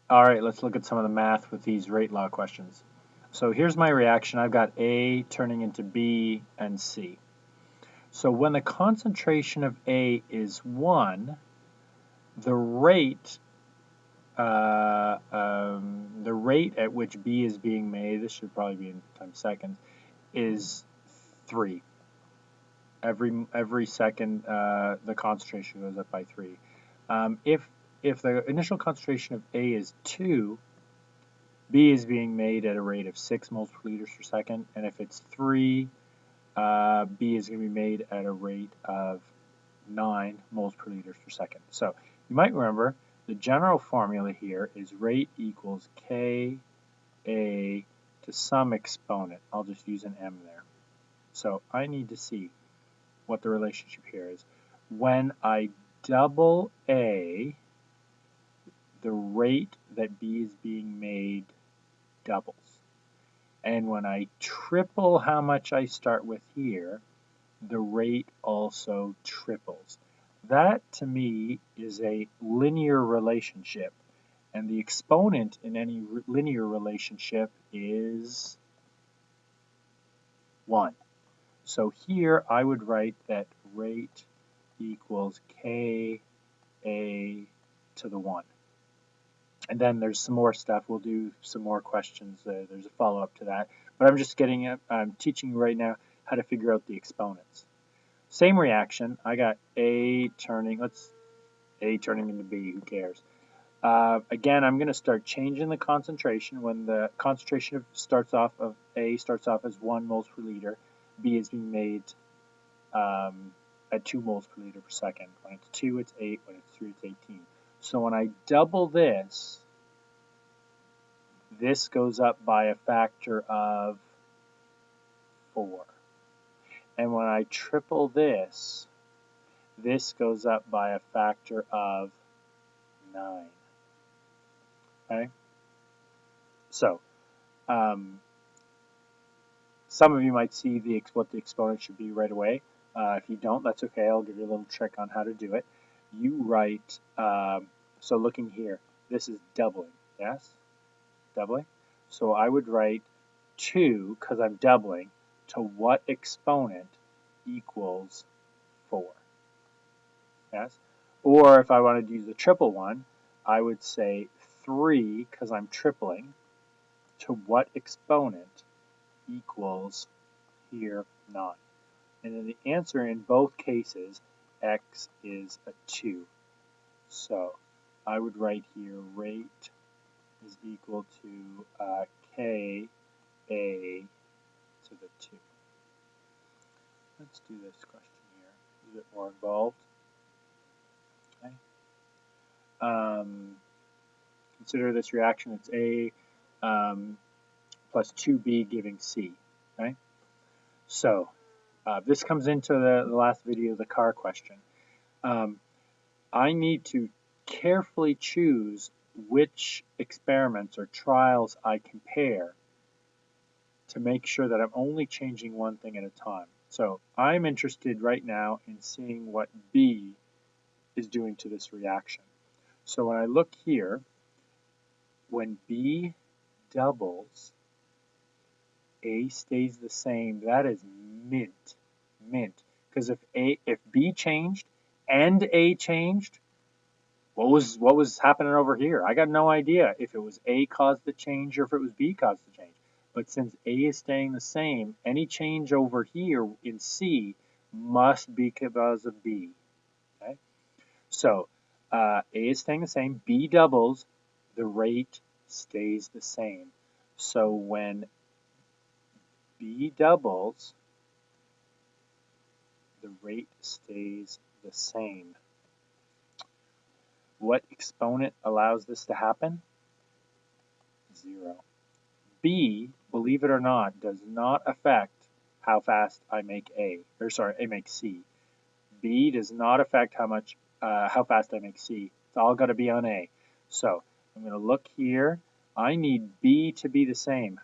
All right, let's look at some of the math with these rate law questions. So here's my reaction. I've got A turning into B and C. So when the concentration of A is 1, the rate at which B is being made, this should probably be in times seconds, is 3. Every second, the concentration goes up by 3. If the initial concentration of A is 2, B is being made at a rate of 6 moles per liter per second, and if it's 3, B is going to be made at a rate of 9 moles per liter per second. So you might remember the general formula here is rate equals Ka to some exponent. I'll just use an m there. So I need to see what the relationship here is. When I double A, the rate that B is being made doubles. And when I triple how much I start with here, the rate also triples. That, to me, is a linear relationship. And the exponent in any linear relationship is 1. So here I would write that rate equals Ka to the 1. And then there's some more stuff. We'll do some more questions. There's a follow-up to that. But I'm teaching you right now how to figure out the exponents. Same reaction. I got A turning into B. Who cares? Again, I'm going to start changing the concentration. When the concentration starts off as 1 moles per liter, B is being made at 2 moles per liter per second. When it's 2, it's 8. When it's 3, it's 18. So when I double this goes up by a factor of 4. And when I triple this goes up by a factor of 9. Okay? So, some of you might see what the exponent should be right away. If you don't, that's okay. I'll give you a little trick on how to do it. You write, so looking here, this is doubling, yes? Doubling. So I would write 2, because I'm doubling, to what exponent equals 4, yes? Or if I wanted to use the triple one, I would say 3, because I'm tripling, to what exponent equals here 9. And then the answer in both cases, x is a 2. So I would write here rate is equal to Ka to the 2. Let's do this question here. It's a bit more involved. Okay. Consider this reaction. It's A plus 2B giving C. Okay. So this comes into the last video, the car question. I need to carefully choose which experiments or trials I compare to make sure that I'm only changing one thing at a time. So I'm interested right now in seeing what B is doing to this reaction. So when I look here, when B doubles, A stays the same. That is mint. Because if B changed and A changed, what was happening over here? I got no idea if it was A caused the change or if it was B caused the change. But since A is staying the same, any change over here in C must be because of B. Okay? So A is staying the same, B doubles, the rate stays the same. So when B doubles, the rate stays the same. What exponent allows this to happen? 0. B, believe it or not, does not affect how fast I make A makes C. B does not affect how fast I make C. It's all got to be on A. So I'm going to look here. I need B to be the same.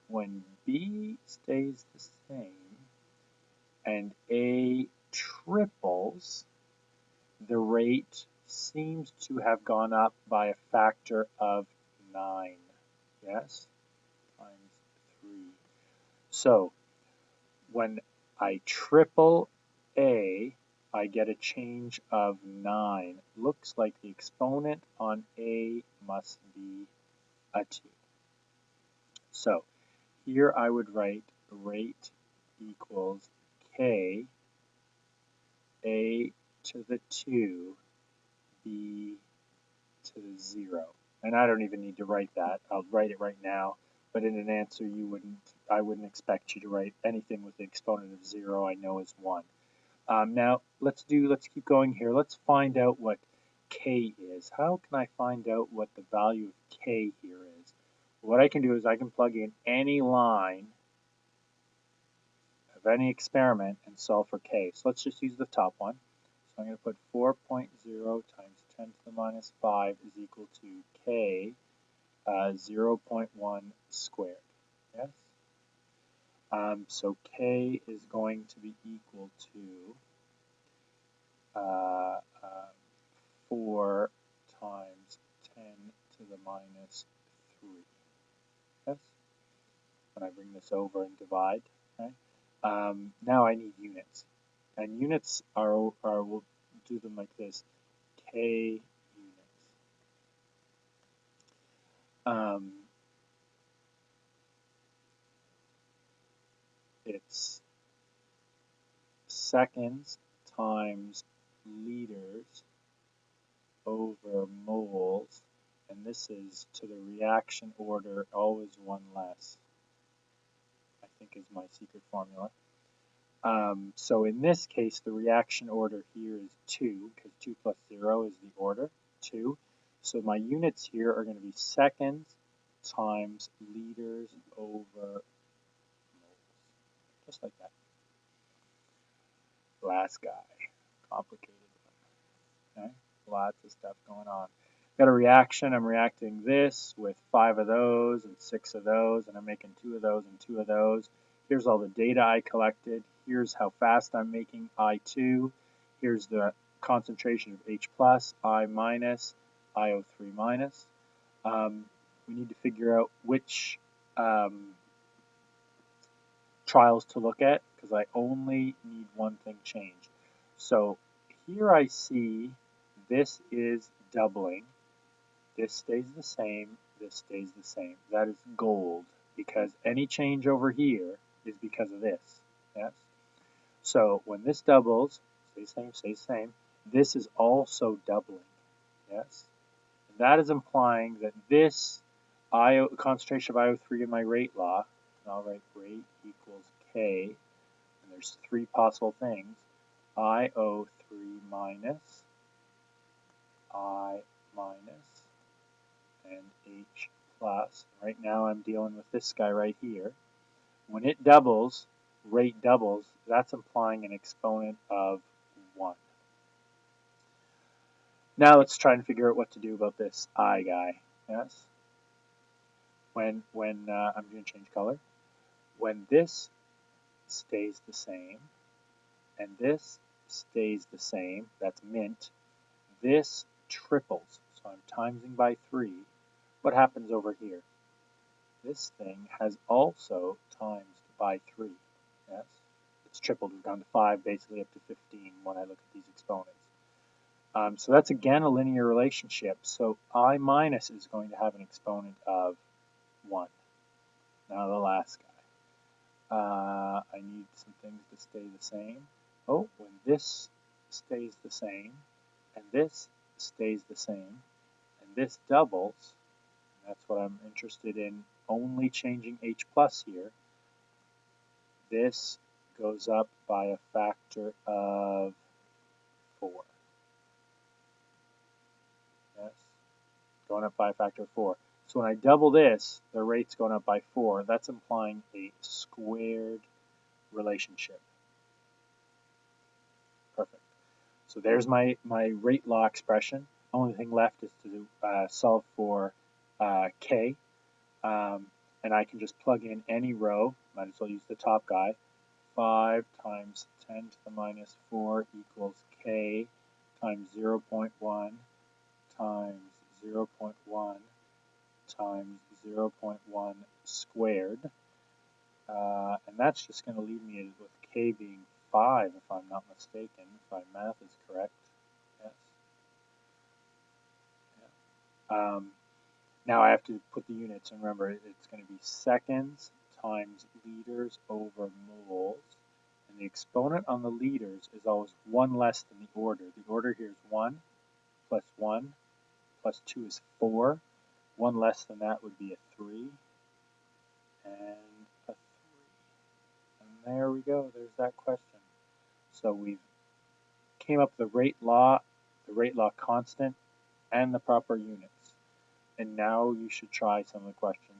When B stays the same and A triples, the rate seems to have gone up by a factor of 9. Yes? Times 3. So when I triple A, I get a change of 9. Looks like the exponent on A must be a 2. So here I would write rate equals K, A to the 2, B to the 0. And I don't even need to write that. I'll write it right now. But in an answer, I wouldn't expect you to write anything with the exponent of 0 I know is 1. Now, let's keep going here. Let's find out what K is. How can I find out what the value of K here is? What I can do is I can plug in any line of any experiment and solve for K. So let's just use the top one. So I'm going to put 4.0 times 10 to the minus 5 is equal to K 0.1 squared. Yes? So K is going to be equal to 4 times 10 to the minus 3. Yes? When I bring this over and divide. Okay? Now I need units. And units we'll do them like this. K units. It's seconds times liters over moles, and this is to the reaction order always 1 less, I think is my secret formula. So in this case, the reaction order here is 2, because 2 plus 0 is the order, 2. So my units here are going to be seconds times liters over moles, just like that. Last guy, complicated one. Okay, lots of stuff going on. Got a reaction. I'm reacting this with 5 of those and 6 of those, and I'm making 2 of those and 2 of those. Here's all the data I collected. Here's how fast I'm making I2. Here's the concentration of H plus, I minus, IO3 minus. We need to figure out which trials to look at, because I only need one thing changed. So here I see this is doubling. This stays the same. This stays the same. That is gold, because any change over here is because of this. Yes. So when this doubles, stays the same, stays the same. This is also doubling. Yes. And that is implying that this concentration of IO3 in my rate law, and I'll write rate equals K, and there's 3 possible things, IO3 minus, I minus, and H plus. Right now I'm dealing with this guy right here. When it doubles, rate doubles, that's implying an exponent of 1. Now let's try and figure out what to do about this I guy. Yes? When I'm going to change color. When this stays the same, and this stays the same, that's mint, this triples. So I'm timesing by 3. What happens over here? This thing has also times by 3. Yes? It's tripled. We've gone to 5, basically up to 15 when I look at these exponents. So that's again a linear relationship. So I minus is going to have an exponent of 1. Now the last guy. I need some things to stay the same. Oh, when this stays the same, and this stays the same, and this doubles, and that's what I'm interested in, only changing H plus here, this goes up by a factor of 4. Yes, going up by a factor of 4. So when I double this, the rate's going up by 4. That's implying a squared relationship. Perfect. So there's my rate law expression. Only thing left is to solve for K. And I can just plug in any row. Might as well use the top guy. 5 times 10 to the minus 4 equals K times 0.1 times 0.1 squared. And that's just going to leave me with k being 5, if I'm not mistaken, if my math is correct. Yes. Yeah. Now I have to put the units, and remember, it's going to be seconds times liters over moles. And the exponent on the liters is always 1 less than the order. The order here is 1 plus 1 plus 2 is 4. 1 less than that would be a 3. And a 3. And there we go. There's that question. So we've came up with the rate law constant, and the proper units. And now you should try some of the questions